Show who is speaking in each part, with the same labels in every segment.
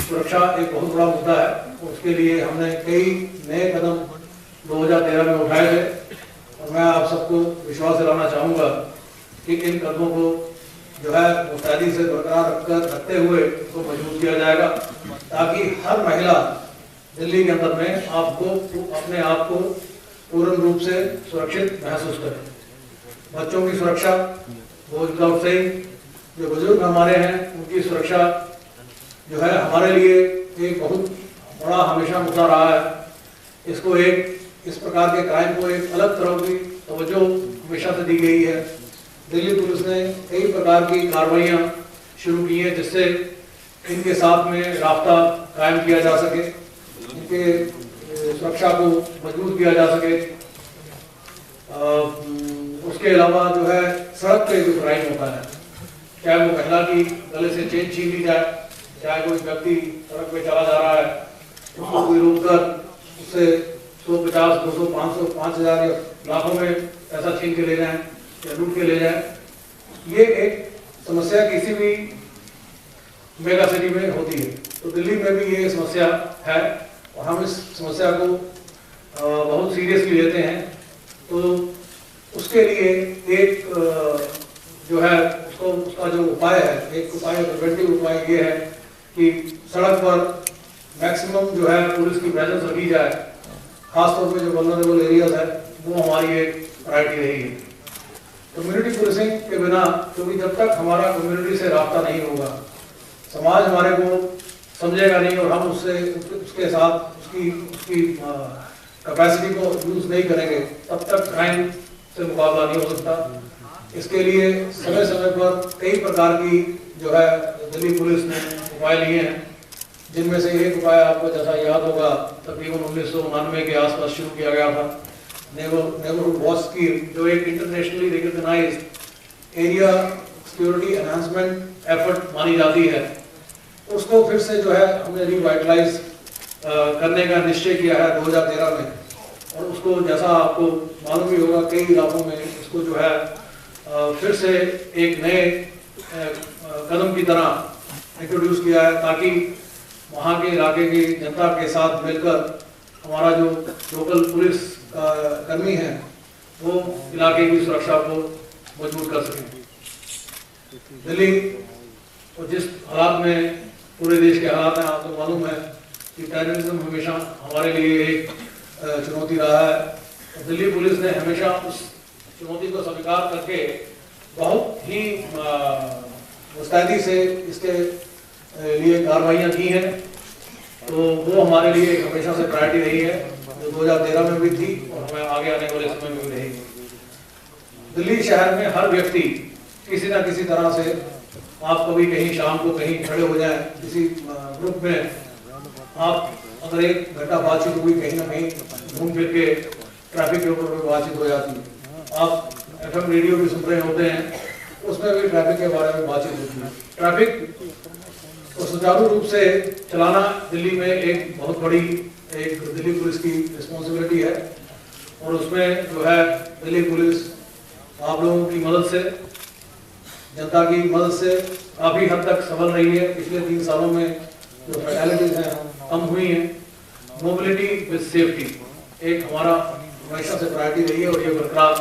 Speaker 1: सुरक्षा एक बहुत बड़ा मुद्दा है। उसके लिए हमने कई नए कदम 2013 में उठाए थे और मैं आप सबको विश्वास दिलाना चाहूँगा कि इन कदमों को जो है मुस्तैदी से बरकरार रखते हुए उसको मजबूत किया जाएगा, ताकि हर महिला दिल्ली के अंदर में अपने आप को पूर्ण रूप से सुरक्षित महसूस करे। बच्चों की सुरक्षा गोज विदाउट सेइंग, जो बुजुर्ग हमारे हैं उनकी सुरक्षा जो है हमारे लिए एक बहुत बड़ा हमेशा मुद्दा रहा है। इसको इस प्रकार के क्राइम को एक अलग तरह की तवज्जो हमेशा से दी गई है। दिल्ली पुलिस ने कई प्रकार की कार्रवाइयाँ शुरू की हैं जिससे इनके साथ में राब्ता कायम किया जा सके, इनके सुरक्षा को मजबूत किया जा सके। उसके अलावा जो है सड़क पे जो क्राइम होता है, चाहे वो महिला की गले से चेन छीन ली जाए, चाहे कोई व्यक्ति सड़क पे चला जा रहा है उसको कोई रोककर उससे 150, 200, 500, 5000 या लाखों में पैसा छीन के ले जाएं या लूट के ले जाएं, ये एक समस्या किसी भी मेगा सिटी में होती है। तो दिल्ली में भी ये समस्या है और हम इस समस्या को बहुत सीरियसली लेते हैं। तो उसके लिए एक जो है उसका जो उपाय है, एक उपाय प्रिवेंटिव उपाय ये है कि सड़क पर मैक्सिमम जो है पुलिस की प्रेजेंस रखी जाए। खासतौर पे जो वल्नरेबल एरियाज है वो हमारी एक प्रायोरिटी रही है। कम्युनिटी पुलिसिंग के बिना, क्योंकि जब तक हमारा कम्युनिटी से राब्ता नहीं होगा, समाज हमारे को समझेगा नहीं और हम उसके साथ उसकी कैपेसिटी को यूज नहीं करेंगे, तब तक क्राइम से मुकाबला नहीं हो सकता। इसके लिए समय समय पर कई प्रकार की जो है दिल्ली पुलिस ने उपाय लिए हैं, जिनमें से एक उपाय आपको जैसा याद होगा तकरीबन 1999 के आसपास शुरू किया गया था, नेबरहुड वॉच स्कीम, जो एक internationally recognised area security enhancement effort मानी जाती है। उसको फिर से जो है हमने रिवाइटलाइज करने का निश्चय किया है 2013 में, और उसको जैसा आपको मालूम ही होगा कई इलाकों में इसको जो है फिर से एक नए कदम की तरह इंट्रोड्यूस किया है, ताकि वहाँ के इलाके की जनता के साथ मिलकर हमारा जो लोकल पुलिस कर्मी हैं वो इलाके की सुरक्षा को मजबूत कर सकें। दिल्ली और जिस हालात में पूरे देश के हालात हैं, आपको मालूम है कि टेररिज्म हमेशा हमारे लिए एक चुनौती रहा है। दिल्ली पुलिस ने हमेशा उस चुनौती को स्वीकार करके बहुत ही मुस्तैदी से इसके लिए कार्रवाइयाँ की हैं। तो वो हमारे लिए हमेशा से प्रायोरिटी रही है, जो 2013 में भी थी और हमें आगे आने वाले समय में भी रहेगी। दिल्ली शहर में हर व्यक्ति किसी न किसी तरह से, आप कभी कहीं शाम को कहीं खड़े हो जाएं किसी ग्रुप में, आप अगर 1 घंटा बातचीत हुई, कहीं ना कहीं घूम फिर के ट्रैफिक के ऊपर भी बातचीत हो जाती है। आप FM रेडियो भी सुन रहे होते हैं, उसमें भी ट्रैफिक के बारे में बातचीत होती है। ट्रैफिक को सुचारू रूप से चलाना दिल्ली में एक बहुत बड़ी दिल्ली पुलिस की रिस्पॉन्सिबिलिटी है, और उसमें जो है दिल्ली पुलिस आप लोगों की मदद से, जनता की मदद से काफ़ी हद तक सफल रही है। पिछले 3 सालों में जो फैटलिटीज हैं कम हुई हैं। मोबिलिटी विद सेफ्टी एक हमारा हमेशा से प्रायोरिटी रही है और ये बरकरार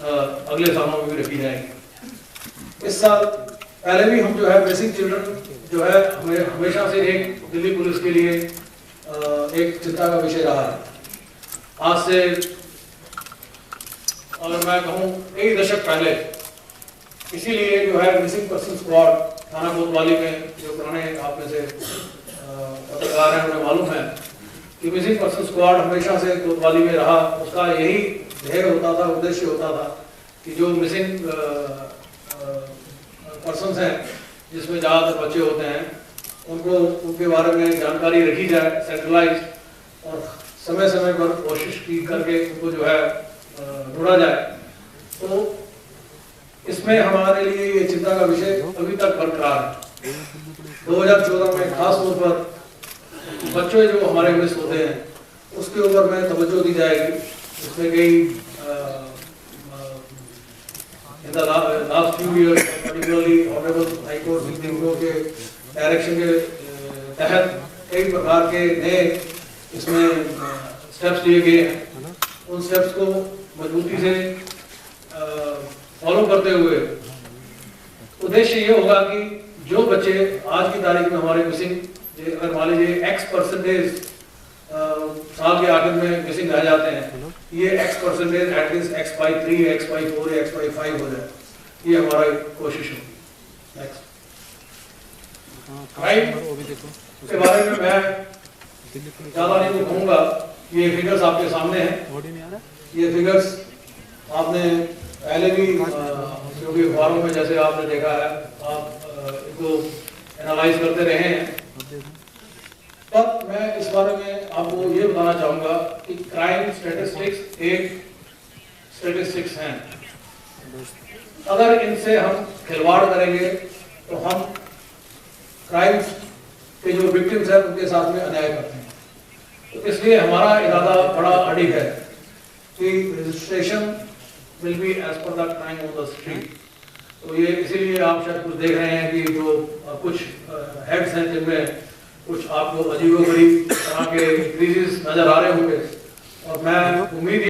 Speaker 1: अगले सालों में भी रखी जाएगी। इस साल पहले भी हम जो है मिसिंग चिल्ड्रन जो है हमेशा से एक दिल्ली पुलिस के लिए एक चिंता का विषय रहा है। आज से अगर मैं कहूँ कई दशक पहले, इसीलिए जो है मिसिंग पर्सन स्क्वाड थाना कोतवाली में, जो पुराने आप में से पत्रकार हैं उन्हें मालूम है कि मिसिंग पर्सन स्क्वाड हमेशा से कोतवाली में रहा। उसका यही ध्येय होता था, उद्देश्य होता था कि जो मिसिंग पर्सन्स हैं, जिसमें ज़्यादातर बच्चे होते हैं, उनको उनके बारे में जानकारी रखी जाए सेंट्रलाइज, और समय समय पर कोशिश की करके उनको जो है ढूंढा जाए। तो इसमें हमारे लिए ये चिंता का विषय अभी तक बरकरार है। 2014 में खास तौर पर बच्चे जो हमारे मिस होते हैं उसके ऊपर में तवज्जो दी जाएगी। इसमें कई in the last few years, particularly Honorable High Court Supreme Court के डायरेक्शन के तहत कई प्रकार के नए इसमें स्टेप्स लिए गए हैं। उन स्टेप्स को मजबूती से फॉलो करते हुए उद्देश्य ये होगा कि जो बच्चे आज की तारीख में हमारे मिसिंग, अगर मान लीजिए x% साल के आखिर में मिसिंग रह जाते हैं, ये x% at least x/3, x/4, x/5 हो जाए, ये हमारी कोशिश होगी। नेक्स्ट क्राइम के बारे में मैं ज़्यादा नहीं कहूँगा, ये फिगर्स आपके सामने हैं। ये फिगर्स आपने पहले भी क्योंकि अखबारों में जैसे आपने देखा है, आप इनको एनालाइज करते रहे हैं। पर मैं इस बारे में आपको ये बताना चाहूँगा कि क्राइम स्टैटिस्टिक्स एक स्टैटिस्टिक्स हैं। अगर इनसे हम खिलवाड़ करेंगे तो हम क्राइम के जो विक्टिम्स हैं उनके साथ में अन्याय करते हैं। तो इसलिए हमारा इरादा बड़ा अडिग है कि registration will be as per the crime on the street. तो ये इसीलिए आप शायद कुछ देख रहे हैं कि जो कुछ हेड्स हैं जिनमें कुछ आपको अजीबोगरीब तरह के इंक्रीजेस नजर आ रहे होंगे, और मैं उम्मीद